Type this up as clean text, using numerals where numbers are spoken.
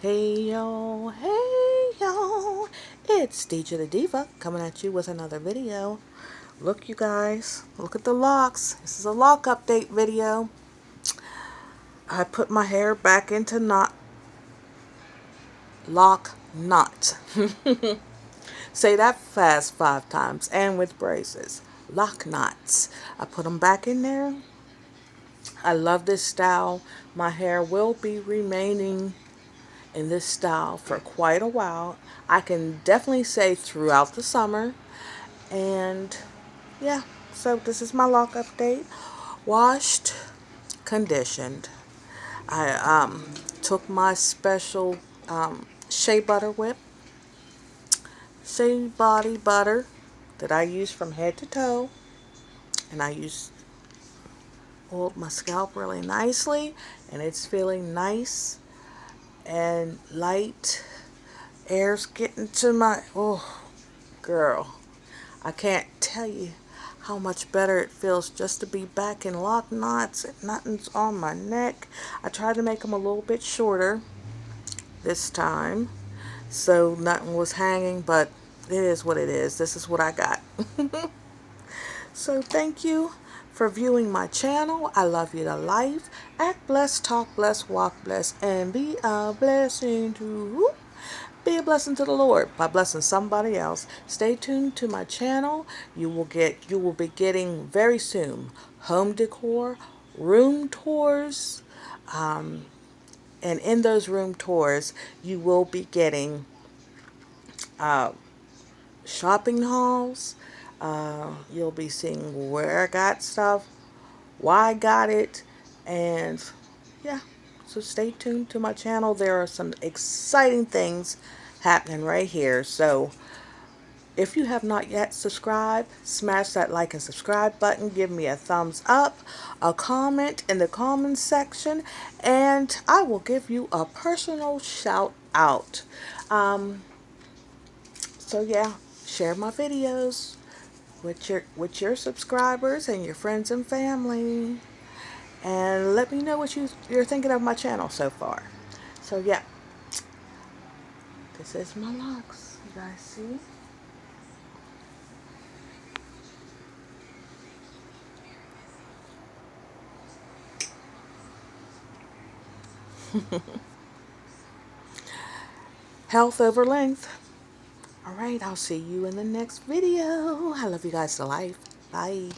Hey yo, it's DJ the Diva coming at you with another video. Look, you guys, look at the locks. This is a lock update video. I put my hair back into lock knot. Say that fast 5 times and with braces. Lock knots. I put them back in there. I love this style. My hair will be remaining in this style for quite a while. I can definitely say throughout the summer. And yeah, so this is my lock update. Washed, conditioned. I took my special shea butter whip, shea body butter that I use from head to toe, and I oiled my scalp really nicely, and it's feeling nice and light. Air's getting to my, oh girl, I can't tell you how much better it feels just to be back in lock knots and nothing's on my neck. I tried to make them a little bit shorter this time so nothing was hanging, but it is what it is. This is what I got. So thank you for viewing my channel. I love you to life. Act blessed, talk blessed, walk blessed, and be a blessing to be a blessing to the Lord by blessing somebody else. Stay tuned to my channel. You will be getting very soon home decor, room tours, and in those room tours you will be getting shopping hauls. You'll be seeing where I got stuff, why I got it, and yeah. So stay tuned to my channel. There are some exciting things happening right here. So if you have not yet subscribed, smash that like and subscribe button. Give me a thumbs up, a comment in the comments section, and I will give you a personal shout out. So yeah, share my videos with your subscribers and your friends and family, and let me know what you're thinking of my channel so far. So yeah, this is my locks. You guys see? Health over length. All right, I'll see you in the next video. I love you guys to life. Bye.